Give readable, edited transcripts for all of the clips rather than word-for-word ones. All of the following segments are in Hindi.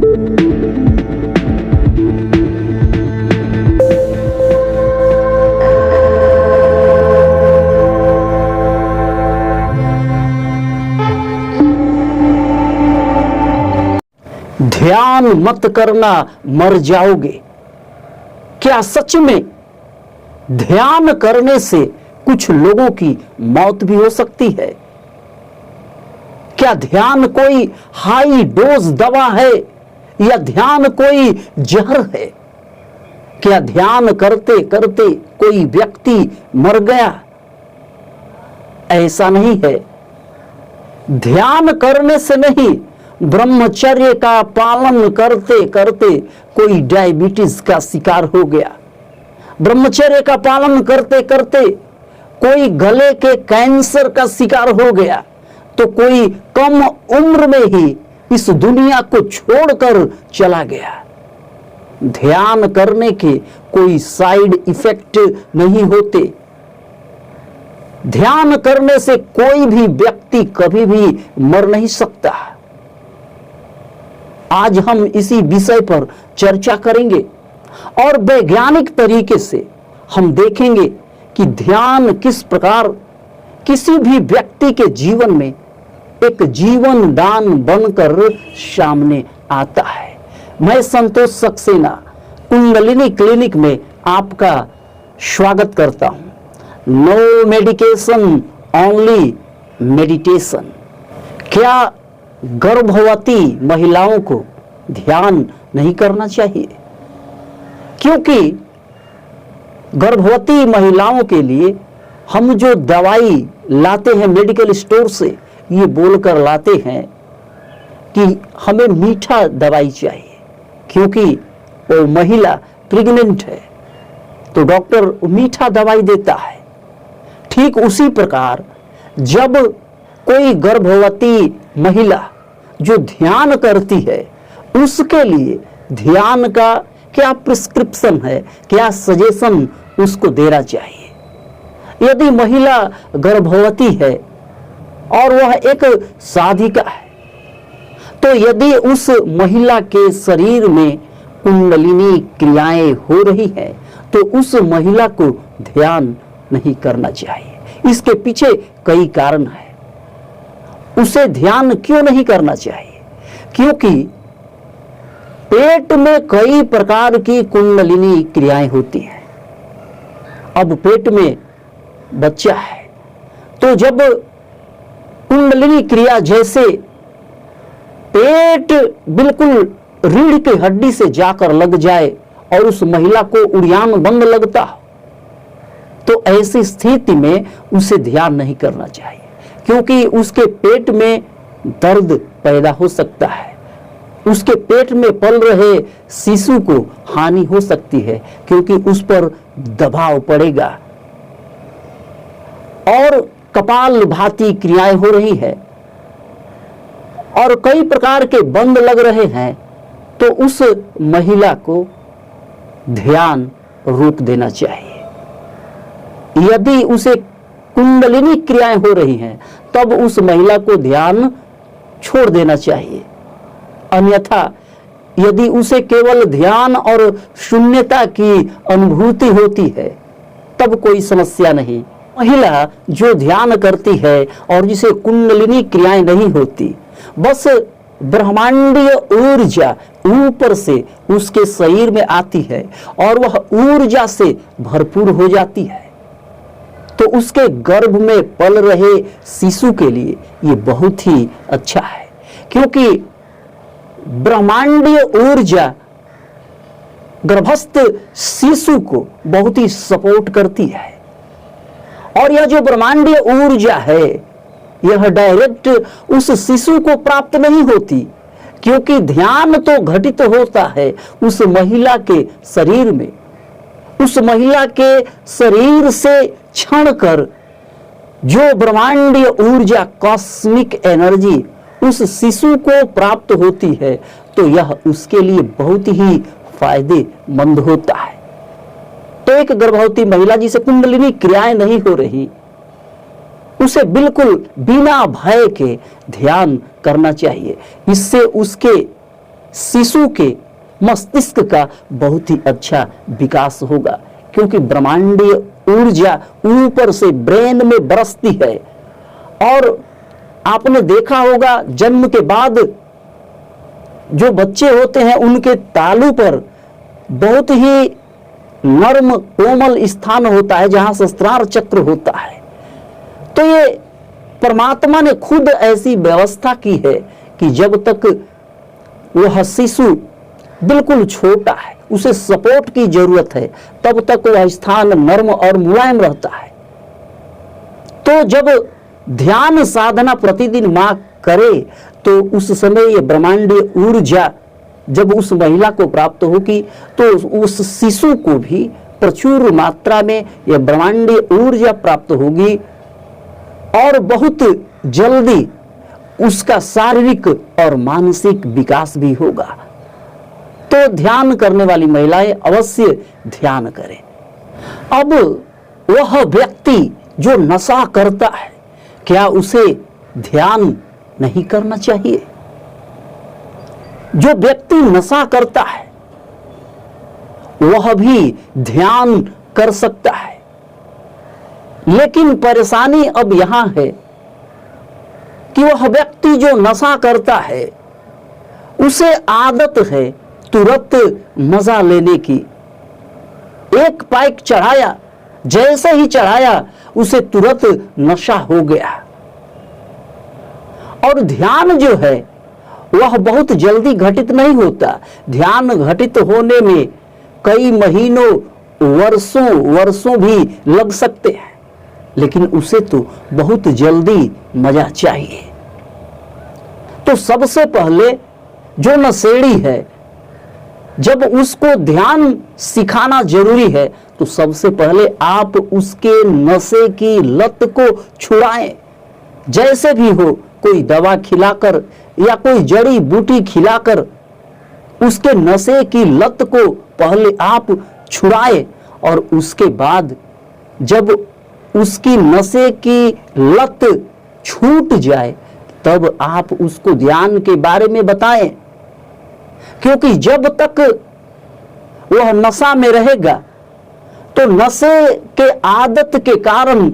ध्यान मत करना मर जाओगे। क्या सच में ध्यान करने से कुछ लोगों की मौत भी हो सकती है? क्या ध्यान कोई हाई डोज दवा है या ध्यान कोई जहर है? क्या ध्यान करते करते कोई व्यक्ति मर गया? ऐसा नहीं है। ध्यान करने से नहीं, ब्रह्मचर्य का पालन करते करते कोई डायबिटीज का शिकार हो गया, ब्रह्मचर्य का पालन करते करते कोई गले के कैंसर का शिकार हो गया, तो कोई कम उम्र में ही इस दुनिया को छोड़कर चला गया। ध्यान करने के कोई साइड इफेक्ट नहीं होते। ध्यान करने से कोई भी व्यक्ति कभी भी मर नहीं सकता। आज हम इसी विषय पर चर्चा करेंगे और वैज्ञानिक तरीके से हम देखेंगे कि ध्यान किस प्रकार किसी भी व्यक्ति के जीवन में एक जीवन दान बनकर सामने आता है। मैं संतोष सक्सेना कुंडलिनी क्लिनिक में आपका स्वागत करता हूं। No medication, only meditation. क्या गर्भवती महिलाओं को ध्यान नहीं करना चाहिए? क्योंकि गर्भवती महिलाओं के लिए हम जो दवाई लाते हैं मेडिकल स्टोर से, ये बोलकर लाते हैं कि हमें मीठा दवाई चाहिए, क्योंकि वो महिला प्रेग्नेंट है तो डॉक्टर मीठा दवाई देता है। ठीक उसी प्रकार जब कोई गर्भवती महिला जो ध्यान करती है, उसके लिए ध्यान का क्या प्रिस्क्रिप्शन है, क्या सजेशन उसको देना चाहिए। यदि महिला गर्भवती है और वह एक साधिका है, तो यदि उस महिला के शरीर में कुंडलिनी क्रियाएं हो रही हैं, तो उस महिला को ध्यान नहीं करना चाहिए। इसके पीछे कई कारण हैं। उसे ध्यान क्यों नहीं करना चाहिए? क्योंकि पेट में कई प्रकार की कुंडलिनी क्रियाएं होती हैं। अब पेट में बच्चा है, तो जब कुंडलिनी क्रिया जैसे पेट बिल्कुल रीढ़ की हड्डी से जाकर लग जाए और उस महिला को उड़ियान बंद लगता हो, तो ऐसी स्थिति में उसे ध्यान नहीं करना चाहिए, क्योंकि उसके पेट में दर्द पैदा हो सकता है, उसके पेट में पल रहे शिशु को हानि हो सकती है, क्योंकि उस पर दबाव पड़ेगा और कपाल भाती क्रियाएं हो रही है और कई प्रकार के बंद लग रहे हैं, तो उस महिला को ध्यान रोक देना चाहिए। यदि उसे कुंडलिनी क्रियाएं हो रही हैं, तब उस महिला को ध्यान छोड़ देना चाहिए। अन्यथा यदि उसे केवल ध्यान और शून्यता की अनुभूति होती है, तब कोई समस्या नहीं। महिला जो ध्यान करती है और जिसे कुंडलिनी क्रियाएं नहीं होती, बस ब्रह्मांडीय ऊर्जा ऊपर से उसके शरीर में आती है और वह ऊर्जा से भरपूर हो जाती है, तो उसके गर्भ में पल रहे शिशु के लिए ये बहुत ही अच्छा है, क्योंकि ब्रह्मांडीय ऊर्जा गर्भस्थ शिशु को बहुत ही सपोर्ट करती है। और यह जो ब्रह्मांडीय ऊर्जा है, यह डायरेक्ट उस शिशु को प्राप्त नहीं होती, क्योंकि ध्यान तो घटित होता है उस महिला के शरीर में। उस महिला के शरीर से क्षण कर जो ब्रह्मांडीय ऊर्जा, कॉस्मिक एनर्जी उस शिशु को प्राप्त होती है, तो यह उसके लिए बहुत ही फायदेमंद होता है। तो एक गर्भवती महिला जिसे कुंडलिनी क्रियाएं नहीं हो रही, उसे बिल्कुल बिना भय के ध्यान करना चाहिए। इससे उसके शिशु के मस्तिष्क का बहुत ही अच्छा विकास होगा, क्योंकि ब्रह्मांडीय ऊर्जा ऊपर से ब्रेन में बरसती है। और आपने देखा होगा जन्म के बाद जो बच्चे होते हैं उनके तालू पर बहुत ही नर्म कोमल स्थान होता है जहां सहस्त्रार चक्र होता है। तो ये परमात्मा ने खुद ऐसी व्यवस्था की है कि जब तक वह शिशु बिल्कुल छोटा है, उसे सपोर्ट की जरूरत है, तब तक वह स्थान नर्म और मुलायम रहता है। तो जब ध्यान साधना प्रतिदिन मां करे तो उस समय ये ब्रह्मांडीय ऊर्जा जब उस महिला को प्राप्त होगी तो उस शिशु को भी प्रचुर मात्रा में यह ब्रह्मांडीय ऊर्जा प्राप्त होगी और बहुत जल्दी उसका शारीरिक और मानसिक विकास भी होगा। तो ध्यान करने वाली महिलाएं अवश्य ध्यान करें। अब वह व्यक्ति जो नशा करता है, क्या उसे ध्यान नहीं करना चाहिए? जो व्यक्ति नशा करता है वह भी ध्यान कर सकता है, लेकिन परेशानी अब यहां है कि वह व्यक्ति जो नशा करता है उसे आदत है तुरंत मजा लेने की। एक पैक चढ़ाया, जैसे ही चढ़ाया उसे तुरंत नशा हो गया। और ध्यान जो है वह बहुत जल्दी घटित नहीं होता। ध्यान घटित होने में कई महीनों वर्षों भी लग सकते हैं, लेकिन उसे तो बहुत जल्दी मजा चाहिए। तो सबसे पहले जो नशेड़ी है, जब उसको ध्यान सिखाना जरूरी है तो सबसे पहले आप उसके नशे की लत को छुड़ाएं। जैसे भी हो, कोई दवा खिलाकर या कोई जड़ी बूटी खिलाकर उसके नशे की लत को पहले आप छुड़ाएं, और उसके बाद जब उसकी नशे की लत छूट जाए तब आप उसको ध्यान के बारे में बताएं। क्योंकि जब तक वह नशा में रहेगा तो नशे के आदत के कारण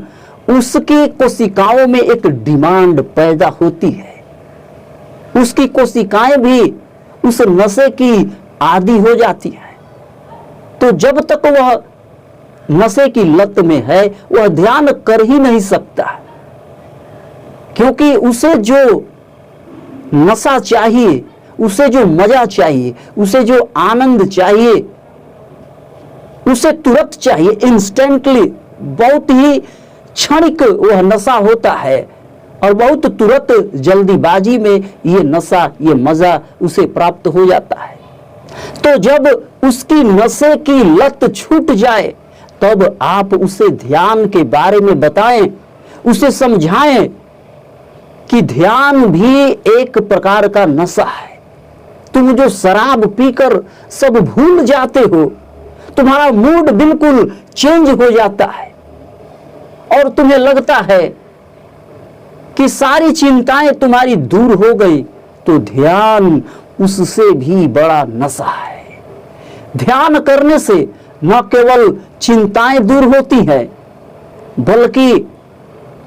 उसकी कोशिकाओं में एक डिमांड पैदा होती है। उसकी कोशिकाएं भी उस नशे की आदी हो जाती है। तो जब तक वह नशे की लत में है वह ध्यान कर ही नहीं सकता, क्योंकि उसे जो नशा चाहिए, उसे जो मजा चाहिए, उसे जो आनंद चाहिए, उसे तुरंत चाहिए, इंस्टेंटली। बहुत ही क्षणिक वह नशा होता है और बहुत तुरंत जल्दीबाजी में ये नशा, ये मजा उसे प्राप्त हो जाता है। तो जब उसकी नशे की लत छूट जाए तब आप उसे ध्यान के बारे में बताएं, उसे समझाएं कि ध्यान भी एक प्रकार का नशा है। तुम जो शराब पीकर सब भूल जाते हो, तुम्हारा मूड बिल्कुल चेंज हो जाता है और तुम्हें लगता है कि सारी चिंताएं तुम्हारी दूर हो गई, तो ध्यान उससे भी बड़ा नशा है। ध्यान करने से न केवल चिंताएं दूर होती हैं, बल्कि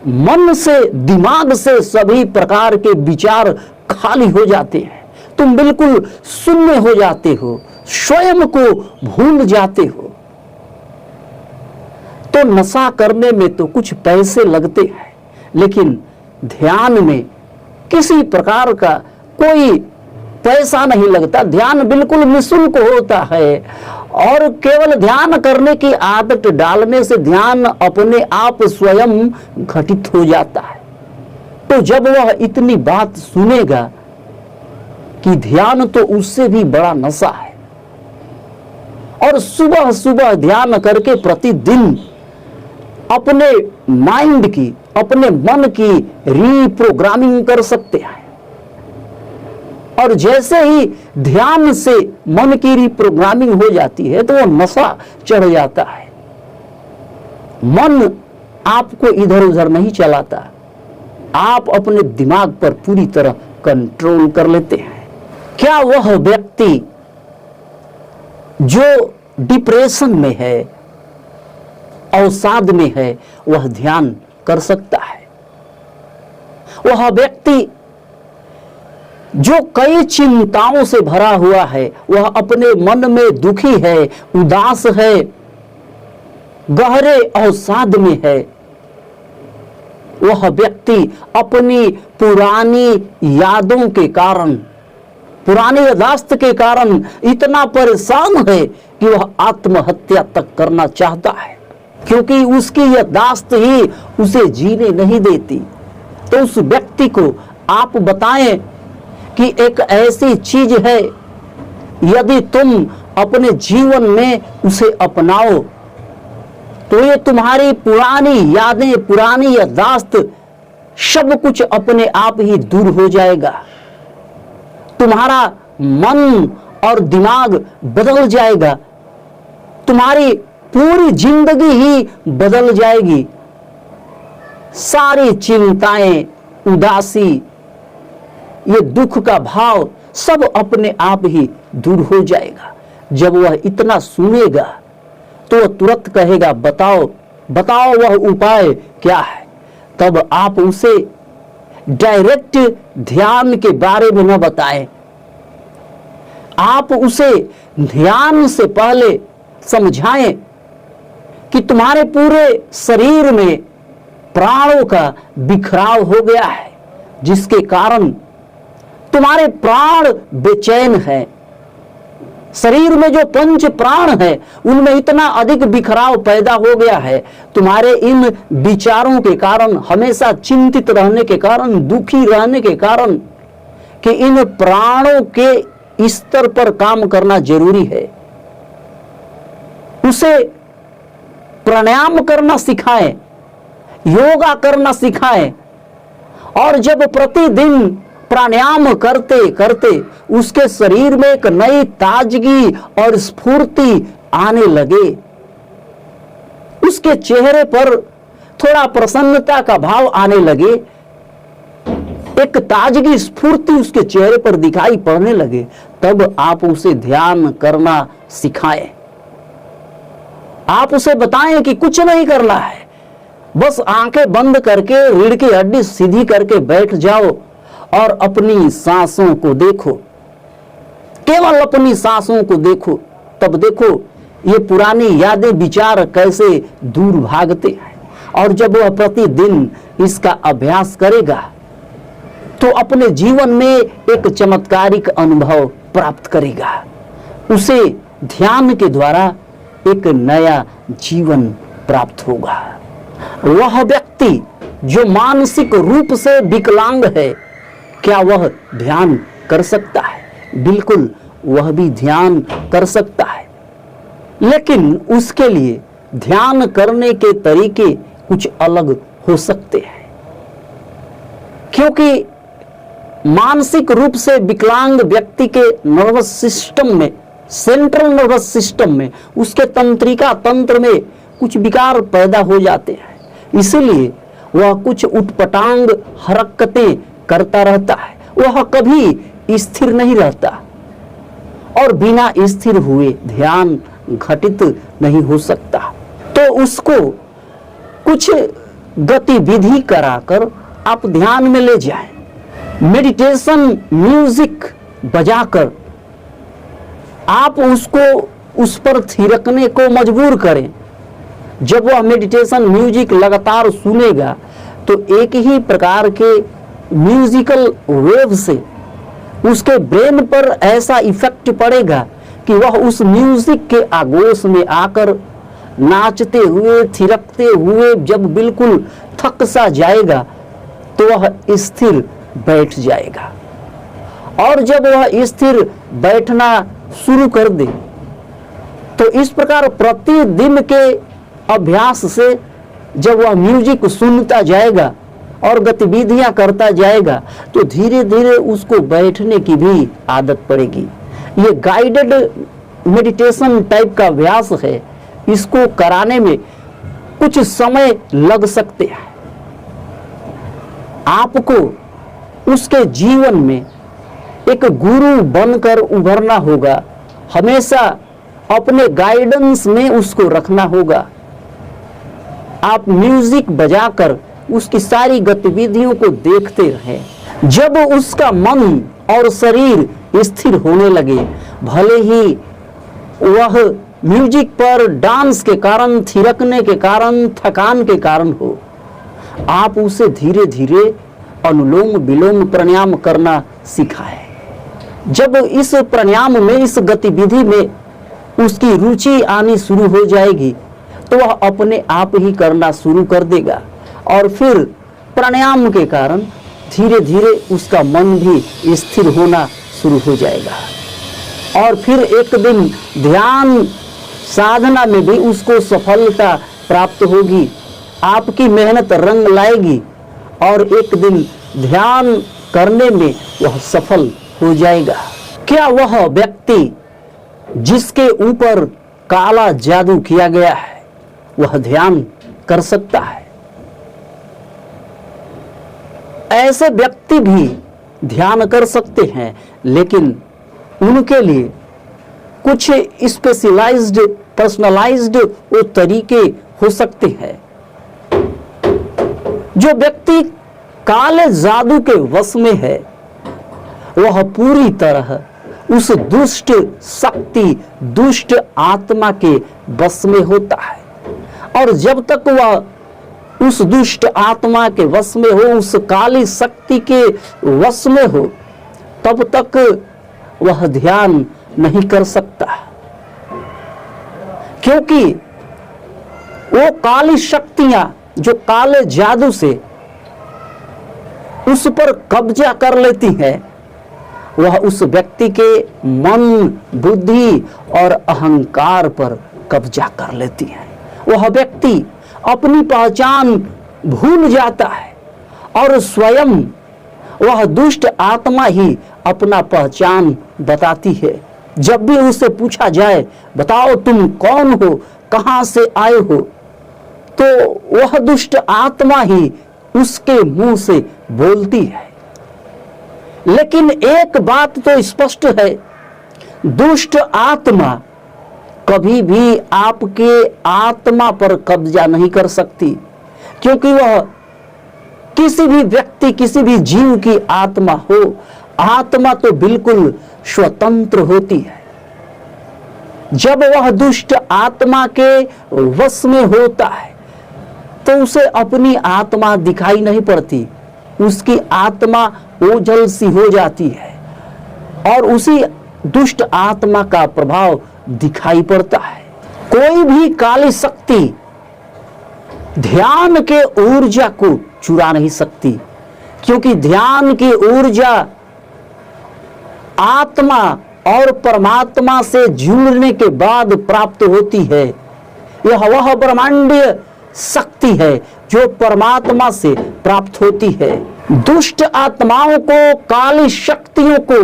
मन से, दिमाग से सभी प्रकार के विचार खाली हो जाते हैं। तुम बिल्कुल शून्य हो जाते हो, स्वयं को भूल जाते हो। तो नशा करने में तो कुछ पैसे लगते हैं, लेकिन ध्यान में किसी प्रकार का कोई पैसा नहीं लगता। ध्यान बिल्कुल निःशुल्क होता है और केवल ध्यान करने की आदत डालने से ध्यान अपने आप स्वयं घटित हो जाता है। तो जब वह इतनी बात सुनेगा कि ध्यान तो उससे भी बड़ा नशा है, और सुबह सुबह ध्यान करके प्रतिदिन अपने माइंड की, अपने मन की रीप्रोग्रामिंग कर सकते हैं। और जैसे ही ध्यान से मन की रीप्रोग्रामिंग हो जाती है तो वो नशा चढ़ जाता है। मन आपको इधर उधर नहीं चलाता, आप अपने दिमाग पर पूरी तरह कंट्रोल कर लेते हैं। क्या वह व्यक्ति जो डिप्रेशन में है, अवसाद में है, वह ध्यान कर सकता है? वह व्यक्ति जो कई चिंताओं से भरा हुआ है, वह अपने मन में दुखी है, उदास है, गहरे अवसाद में है, वह व्यक्ति अपनी पुरानी यादों के कारण, पुरानी यादाश्त के कारण इतना परेशान है कि वह आत्महत्या तक करना चाहता है, क्योंकि उसकी यादाश्त ही उसे जीने नहीं देती। तो उस व्यक्ति को आप बताएं कि एक ऐसी चीज है, यदि तुम अपने जीवन में उसे अपनाओ तो ये तुम्हारी पुरानी यादें, पुरानी यादाश्त, सब कुछ अपने आप ही दूर हो जाएगा। तुम्हारा मन और दिमाग बदल जाएगा, तुम्हारी पूरी जिंदगी ही बदल जाएगी। सारी चिंताएं, उदासी, ये दुख का भाव सब अपने आप ही दूर हो जाएगा। जब वह इतना सुनेगा तो वह तुरंत कहेगा, बताओ बताओ वह उपाय क्या है। तब आप उसे डायरेक्ट ध्यान के बारे में न बताएं, आप उसे ध्यान से पहले समझाएं कि तुम्हारे पूरे शरीर में प्राणों का बिखराव हो गया है, जिसके कारण तुम्हारे प्राण बेचैन है। शरीर में जो पंच प्राण है उनमें इतना अधिक बिखराव पैदा हो गया है, तुम्हारे इन विचारों के कारण, हमेशा चिंतित रहने के कारण, दुखी रहने के कारण, कि इन प्राणों के स्तर पर काम करना जरूरी है। उसे प्राणायाम करना सिखाएं, योगा करना सिखाएं, और जब प्रतिदिन प्राणायाम करते करते उसके शरीर में एक नई ताजगी और स्फूर्ति आने लगे, उसके चेहरे पर थोड़ा प्रसन्नता का भाव आने लगे, एक ताजगी स्फूर्ति उसके चेहरे पर दिखाई पड़ने लगे, तब आप उसे ध्यान करना सिखाएं। आप उसे बताएं कि कुछ नहीं करना है, बस आंखें बंद करके रीढ़ की हड्डी सीधी करके बैठ जाओ और अपनी सांसों को देखो, केवल अपनी सांसों को देखो। तब देखो ये पुरानी यादें, विचार कैसे दूर भागते हैं। और जब वह प्रतिदिन इसका अभ्यास करेगा तो अपने जीवन में एक चमत्कारिक अनुभव प्राप्त करेगा। उसे ध्यान के द्वारा एक नया जीवन प्राप्त होगा। वह व्यक्ति जो मानसिक रूप से विकलांग है, क्या वह ध्यान कर सकता है? बिल्कुल, वह भी ध्यान कर सकता है, लेकिन उसके लिए ध्यान करने के तरीके कुछ अलग हो सकते हैं, क्योंकि मानसिक रूप से विकलांग व्यक्ति के नर्वस सिस्टम में, सेंट्रल नर्वस सिस्टम में, उसके तंत्रिका तंत्र में कुछ विकार पैदा हो जाते हैं। इसलिए वह कुछ उटपटांग हरकतें करता रहता है, वह कभी स्थिर नहीं रहता, और बिना स्थिर हुए ध्यान घटित नहीं हो सकता। तो उसको कुछ गतिविधि कराकर आप ध्यान में ले जाएं। मेडिटेशन म्यूजिक बजाकर आप उसको उस पर थिरकने को मजबूर करें। जब वह मेडिटेशन म्यूजिक लगातार सुनेगा तो एक ही प्रकार के म्यूजिकल वेव से उसके ब्रेन पर ऐसा इफेक्ट पड़ेगा कि वह उस म्यूजिक के आगोश में आकर नाचते हुए, थिरकते हुए जब बिल्कुल थक सा जाएगा तो वह स्थिर बैठ जाएगा। और जब वह स्थिर बैठना शुरू कर दे तो इस प्रकार प्रतिदिन के अभ्यास से जब वह म्यूजिक सुनता जाएगा और गतिविधियां करता जाएगा तो धीरे धीरे उसको बैठने की भी आदत पड़ेगी। ये गाइडेड मेडिटेशन टाइप का अभ्यास है, इसको कराने में कुछ समय लग सकते हैं। आपको उसके जीवन में एक गुरु बनकर उभरना होगा, हमेशा अपने गाइडेंस में उसको रखना होगा। आप म्यूजिक बजाकर उसकी सारी गतिविधियों को देखते रहें। जब उसका मन और शरीर स्थिर होने लगे, भले ही वह म्यूजिक पर डांस के कारण, थिरकने के कारण, थकान के कारण हो, आप उसे धीरे धीरे अनुलोम विलोम प्राणायाम करना सिखाएं। जब इस प्राणायाम में, इस गतिविधि में उसकी रुचि आनी शुरू हो जाएगी तो वह अपने आप ही करना शुरू कर देगा और फिर प्राणायाम के कारण धीरे धीरे उसका मन भी स्थिर होना शुरू हो जाएगा और फिर एक दिन ध्यान साधना में भी उसको सफलता प्राप्त होगी। आपकी मेहनत रंग लाएगी और एक दिन ध्यान करने में वह सफल हो जाएगा। क्या वह व्यक्ति जिसके ऊपर काला जादू किया गया है वह ध्यान कर सकता है? ऐसे व्यक्ति भी ध्यान कर सकते हैं, लेकिन उनके लिए कुछ स्पेशलाइज्ड, पर्सनलाइज्ड वो तरीके हो सकते हैं। जो व्यक्ति काले जादू के वश में है वह पूरी तरह उस दुष्ट शक्ति, दुष्ट आत्मा के वश में होता है और जब तक वह उस दुष्ट आत्मा के वश में हो, उस काली शक्ति के वश में हो, तब तक वह ध्यान नहीं कर सकता, क्योंकि वो काली शक्तियां जो काले जादू से उस पर कब्जा कर लेती हैं, वह उस व्यक्ति के मन, बुद्धि और अहंकार पर कब्जा कर लेती है। वह व्यक्ति अपनी पहचान भूल जाता है और स्वयं वह दुष्ट आत्मा ही अपना पहचान बताती है। जब भी उससे पूछा जाए, बताओ तुम कौन हो, कहां से आए हो, तो वह दुष्ट आत्मा ही उसके मुंह से बोलती है। लेकिन एक बात तो स्पष्ट है, दुष्ट आत्मा कभी भी आपके आत्मा पर कब्जा नहीं कर सकती, क्योंकि वह किसी भी व्यक्ति, किसी भी जीव की आत्मा हो, आत्मा तो बिल्कुल स्वतंत्र होती है। जब वह दुष्ट आत्मा के वश में होता है तो उसे अपनी आत्मा दिखाई नहीं पड़ती, उसकी आत्मा ओझल सी हो जाती है और उसी दुष्ट आत्मा का प्रभाव दिखाई पड़ता है। कोई भी काली शक्ति ध्यान के ऊर्जा को चुरा नहीं सकती, क्योंकि ध्यान की ऊर्जा आत्मा और परमात्मा से जुड़ने के बाद प्राप्त होती है। यह वह ब्रह्मांडीय शक्ति है जो परमात्मा से प्राप्त होती है। दुष्ट आत्माओं को, काली शक्तियों को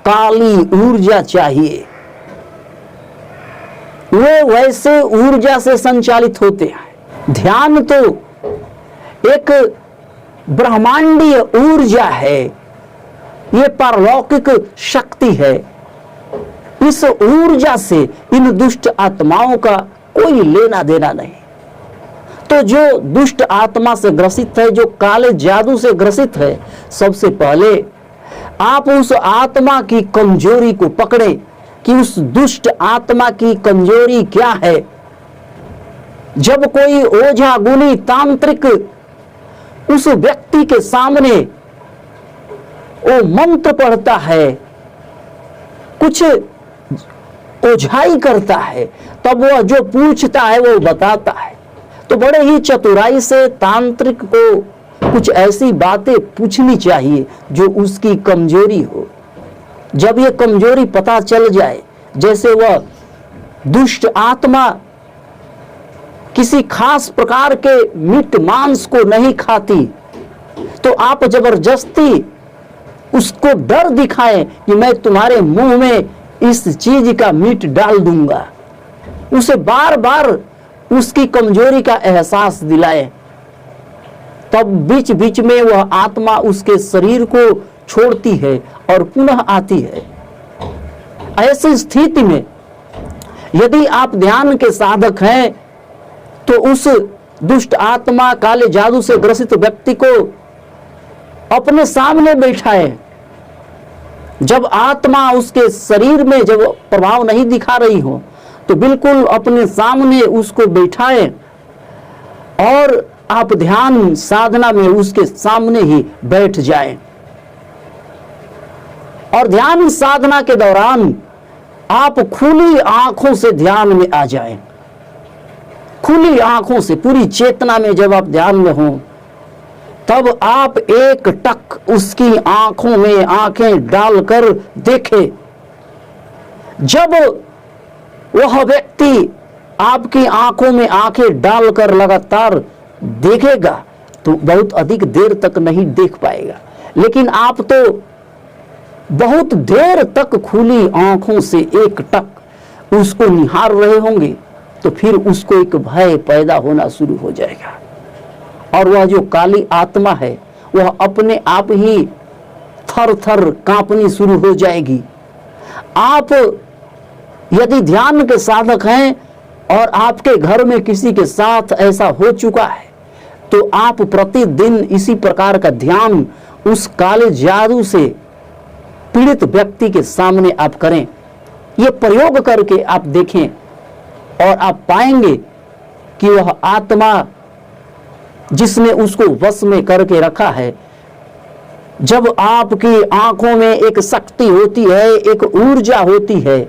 काली ऊर्जा चाहिए, वे वैसे ऊर्जा से संचालित होते हैं। ध्यान तो एक ब्रह्मांडीय ऊर्जा है, ये पारलौकिक शक्ति है। इस ऊर्जा से इन दुष्ट आत्माओं का कोई लेना देना नहीं। तो जो दुष्ट आत्मा से ग्रसित है, जो काले जादू से ग्रसित है, सबसे पहले आप उस आत्मा की कमजोरी को पकड़े कि उस दुष्ट आत्मा की कमजोरी क्या है। जब कोई ओझा, गुनी, तांत्रिक उस व्यक्ति के सामने वो मंत्र पढ़ता है, कुछ ओझाई करता है, तब वह जो पूछता है वो बताता है। तो बड़े ही चतुराई से तांत्रिक को कुछ ऐसी बातें पूछनी चाहिए जो उसकी कमजोरी हो। जब ये कमजोरी पता चल जाए, जैसे वह दुष्ट आत्मा किसी खास प्रकार के मीट मांस को नहीं खाती, तो आप जबरदस्ती उसको डर दिखाएं कि मैं तुम्हारे मुंह में इस चीज का मीट डाल दूंगा, उसे बार बार उसकी कमजोरी का एहसास दिलाए, तब बीच बीच में वह आत्मा उसके शरीर को छोड़ती है और पुनः आती है। ऐसी स्थिति में यदि आप ध्यान के साधक हैं तो उस दुष्ट आत्मा, काले जादू से ग्रसित व्यक्ति को अपने सामने बैठाए। जब आत्मा उसके शरीर में जब प्रभाव नहीं दिखा रही हो तो बिल्कुल अपने सामने उसको बैठाए और आप ध्यान साधना में उसके सामने ही बैठ जाएं। और ध्यान साधना के दौरान आप खुली आंखों से ध्यान में आ जाएं। खुली आंखों से, पूरी चेतना में जब आप ध्यान में हो तब आप एक टक उसकी आंखों में आंखें डालकर देखें। जब वह व्यक्ति आपकी आंखों में आंखें डालकर लगातार देखेगा तो बहुत अधिक देर तक नहीं देख पाएगा, लेकिन आप तो बहुत देर तक खुली आंखों से एक टक उसको निहार रहे होंगे तो फिर उसको एक भय पैदा होना शुरू हो जाएगा और वह जो काली आत्मा है वह अपने आप ही थर थर कांपनी शुरू हो जाएगी। आप यदि ध्यान के साधक हैं और आपके घर में किसी के साथ ऐसा हो चुका है तो आप प्रतिदिन इसी प्रकार का ध्यान उस काले जादू से पीड़ित व्यक्ति के सामने आप करें। ये प्रयोग करके आप देखें और आप पाएंगे कि वह आत्मा जिसने उसको वश में करके रखा है, जब आपकी आंखों में एक शक्ति होती है, एक ऊर्जा होती है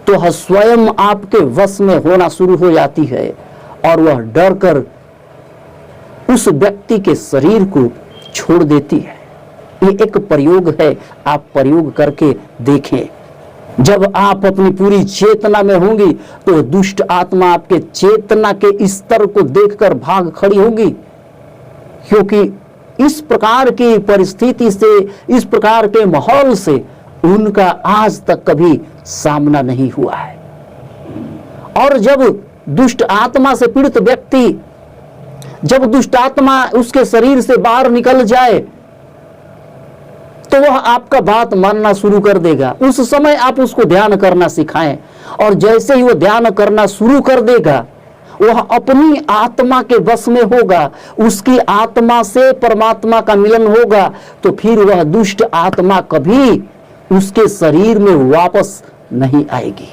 तो वह स्वयं आपके वश में होना शुरू हो जाती है और वह डरकर उस व्यक्ति के शरीर को छोड़ देती है। ये एक प्रयोग है, आप प्रयोग करके देखें। जब आप अपनी पूरी चेतना में होंगी तो दुष्ट आत्मा आपके चेतना के स्तर को देखकर भाग खड़ी होगी, क्योंकि इस प्रकार की परिस्थिति से, इस प्रकार के माहौल से उनका आज तक कभी सामना नहीं हुआ है। और जब दुष्ट आत्मा से पीड़ित व्यक्ति, जब दुष्ट आत्मा उसके शरीर से बाहर निकल जाए तो वह आपका बात मानना शुरू कर देगा। उस समय आप उसको ध्यान करना सिखाएं और जैसे ही वो ध्यान करना शुरू कर देगा वह अपनी आत्मा के वश में होगा, उसकी आत्मा से परमात्मा का मिलन होगा तो फिर वह दुष्ट आत्मा कभी उसके शरीर में वापस नहीं आएगी।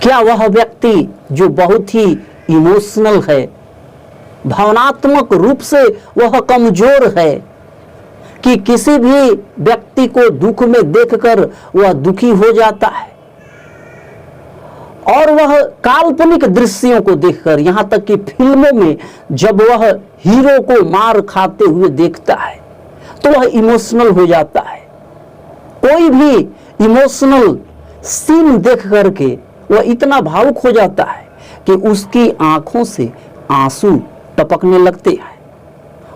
क्या वह व्यक्ति जो बहुत ही इमोशनल है, भावनात्मक रूप से वह कमजोर है कि किसी भी व्यक्ति को दुख में देखकर वह दुखी हो जाता है और वह काल्पनिक दृश्यों को देखकर, यहां तक कि फिल्मों में जब वह हीरो को मार खाते हुए देखता है तो वह इमोशनल हो जाता है। कोई भी इमोशनल सीन देख करके वह इतना भावुक हो जाता है कि उसकी आंखों से आंसू टपकने लगते हैं,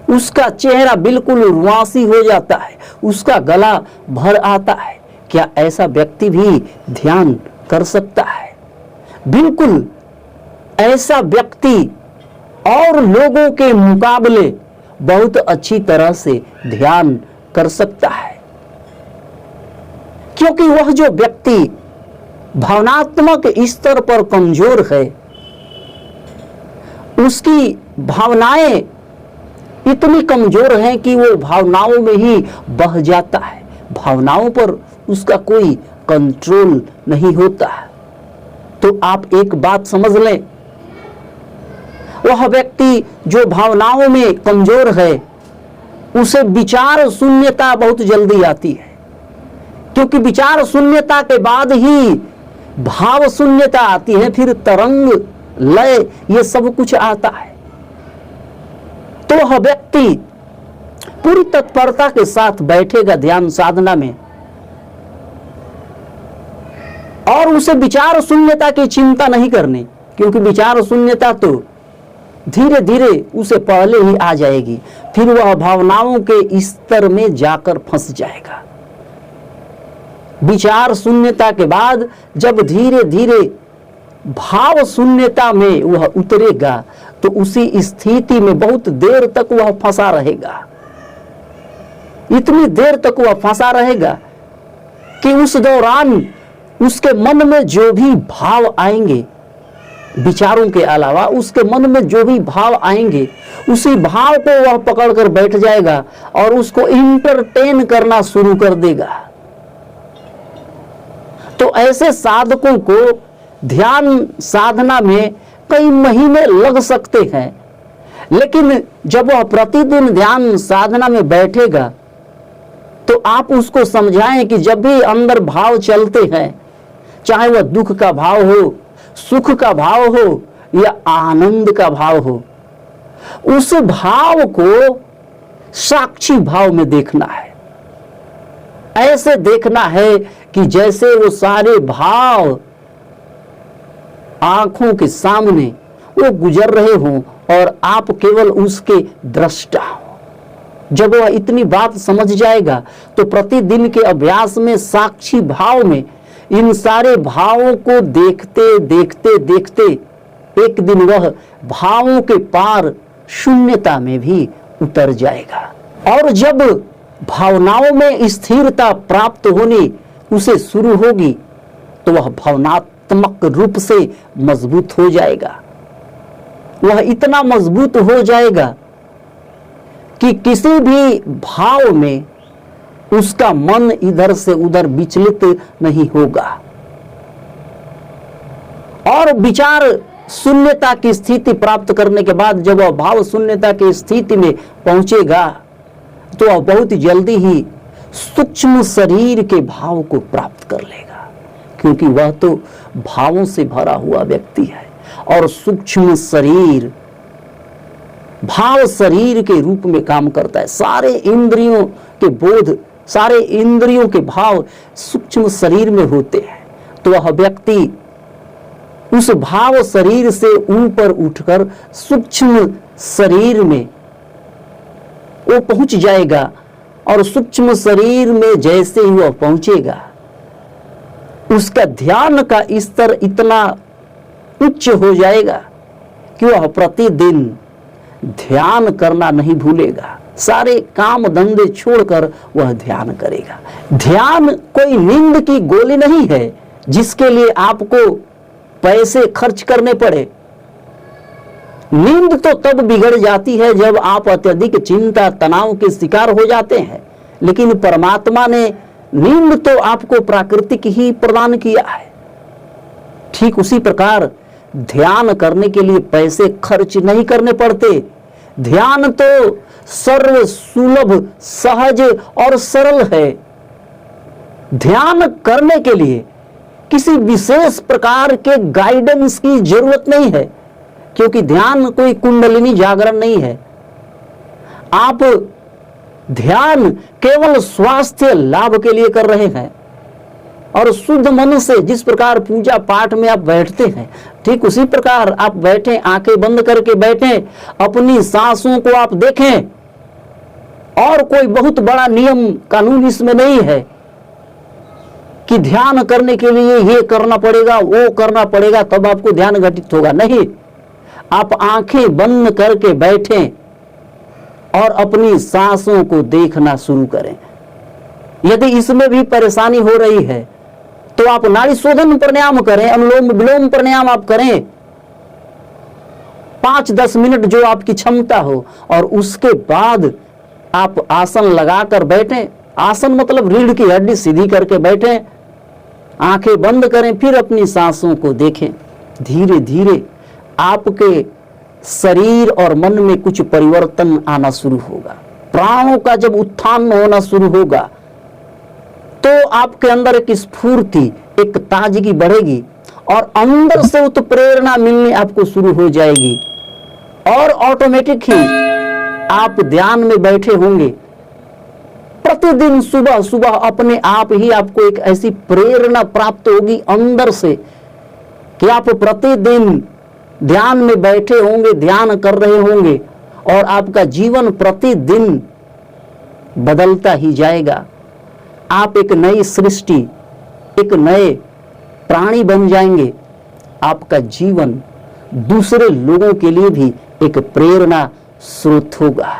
उसका चेहरा बिल्कुल रुआसी हो जाता है, उसका गला भर आता है। क्या ऐसा व्यक्ति भी ध्यान कर सकता है? बिल्कुल ऐसा व्यक्ति और लोगों के मुकाबले बहुत अच्छी तरह से ध्यान कर सकता है, क्योंकि वह जो व्यक्ति भावनात्मक स्तर पर कमजोर है, उसकी भावनाएं इतनी कमजोर हैं कि वो भावनाओं में ही बह जाता है, भावनाओं पर उसका कोई कंट्रोल नहीं होता है। तो आप एक बात समझ लें, वह व्यक्ति जो भावनाओं में कमजोर है उसे विचार शून्यता बहुत जल्दी आती है, क्योंकि विचार शून्यता के बाद ही भाव शून्यता आती है, फिर तरंग लय ये सब कुछ आता है। तो वह व्यक्ति पूरी तत्परता के साथ बैठेगा ध्यान साधना में और उसे विचार शून्यता की चिंता नहीं करनी, क्योंकि विचार शून्यता तो धीरे धीरे उसे पहले ही आ जाएगी, फिर वह भावनाओं के स्तर में जाकर फंस जाएगा। विचार शून्यता के बाद जब धीरे धीरे भाव शून्यता में वह उतरेगा तो उसी स्थिति में बहुत देर तक वह फंसा रहेगा। इतनी देर तक वह फंसा रहेगा कि उस दौरान उसके मन में जो भी भाव आएंगे, विचारों के अलावा उसके मन में जो भी भाव आएंगे, उसी भाव को वह पकड़कर बैठ जाएगा और उसको इंटरटेन करना शुरू कर देगा। तो ऐसे साधकों को ध्यान साधना में कई महीने लग सकते हैं, लेकिन जब वह प्रतिदिन ध्यान साधना में बैठेगा तो आप उसको समझाएं कि जब भी अंदर भाव चलते हैं, चाहे वह दुख का भाव हो, सुख का भाव हो या आनंद का भाव हो, उस भाव को साक्षी भाव में देखना है। ऐसे देखना है कि जैसे वो सारे भाव आंखों के सामने वो गुजर रहे हों और आप केवल उसके दृष्टा हो। जब वह इतनी बात समझ जाएगा तो प्रतिदिन के अभ्यास में साक्षी भाव में इन सारे भावों को देखते देखते देखते एक दिन वह भावों के पार शून्यता में भी उतर जाएगा। और जब भावनाओं में स्थिरता प्राप्त होनी उसे शुरू होगी तो वह भावनात्मक रूप से मजबूत हो जाएगा। वह इतना मजबूत हो जाएगा कि किसी भी भाव में उसका मन इधर से उधर विचलित नहीं होगा और विचार शून्यता की स्थिति प्राप्त करने के बाद जब वह भाव शून्यता की स्थिति में पहुंचेगा तो वह बहुत जल्दी ही सूक्ष्म शरीर के भाव को प्राप्त कर लेगा, क्योंकि वह तो भावों से भरा हुआ व्यक्ति है और सूक्ष्म शरीर भाव शरीर के रूप में काम करता है। सारे इंद्रियों के बोध, सारे इंद्रियों के भाव सूक्ष्म शरीर में होते हैं। तो वह व्यक्ति उस भाव शरीर से ऊपर उठकर सूक्ष्म शरीर में वो पहुंच जाएगा और सूक्ष्म शरीर में जैसे ही वह पहुंचेगा उसका ध्यान का स्तर इतना उच्च हो जाएगा कि वह प्रतिदिन ध्यान करना नहीं भूलेगा। सारे काम धंधे छोड़कर वह ध्यान करेगा। ध्यान कोई नींद की गोली नहीं है जिसके लिए आपको पैसे खर्च करने पड़े। नींद तो तब बिगड़ जाती है जब आप अत्यधिक चिंता तनाव के शिकार हो जाते हैं, लेकिन परमात्मा ने नींद तो आपको प्राकृतिक ही प्रदान किया है। ठीक उसी प्रकार ध्यान करने के लिए पैसे खर्च नहीं करने पड़ते। ध्यान तो सर्व सुलभ, सहज और सरल है। ध्यान करने के लिए किसी विशेष प्रकार के गाइडेंस की जरूरत नहीं है, क्योंकि ध्यान कोई कुंडलिनी जागरण नहीं है। आप ध्यान केवल स्वास्थ्य लाभ के लिए कर रहे हैं और शुद्ध मन से जिस प्रकार पूजा पाठ में आप बैठते हैं, ठीक उसी प्रकार आप बैठें, आंखें बंद करके बैठें, अपनी सांसों को आप देखें। और कोई बहुत बड़ा नियम कानून इसमें नहीं है कि ध्यान करने के लिए ये करना पड़ेगा, वो करना पड़ेगा तब आपको ध्यान घटित होगा। नहीं, आप आंखें बंद करके बैठें और अपनी सांसों को देखना शुरू करें। यदि इसमें भी परेशानी हो रही है तो आप नाड़ी शोधन प्राणायाम करें, अनुलोम विलोम प्राणायाम आप करें 5-10 मिनट जो आपकी क्षमता हो, और उसके बाद आप आसन लगाकर बैठें। आसन मतलब रीढ़ की हड्डी सीधी करके बैठें, आंखें बंद करें, फिर अपनी सांसों को देखें। धीरे धीरे आपके शरीर और मन में कुछ परिवर्तन आना शुरू होगा। प्राणों का जब उत्थान होना शुरू होगा तो आपके अंदर एक स्फूर्ति, एक ताजगी बढ़ेगी और अंदर से उत प्रेरणा मिलनी आपको शुरू हो जाएगी और ऑटोमेटिक ही आप ध्यान में बैठे होंगे। प्रतिदिन सुबह सुबह अपने आप ही आपको एक ऐसी प्रेरणा प्राप्त होगी अंदर से कि आप प्रतिदिन ध्यान में बैठे होंगे, ध्यान कर रहे होंगे और आपका जीवन प्रतिदिन बदलता ही जाएगा। आप एक नई सृष्टि, एक नए प्राणी बन जाएंगे। आपका जीवन दूसरे लोगों के लिए भी एक प्रेरणा स्रोत होगा।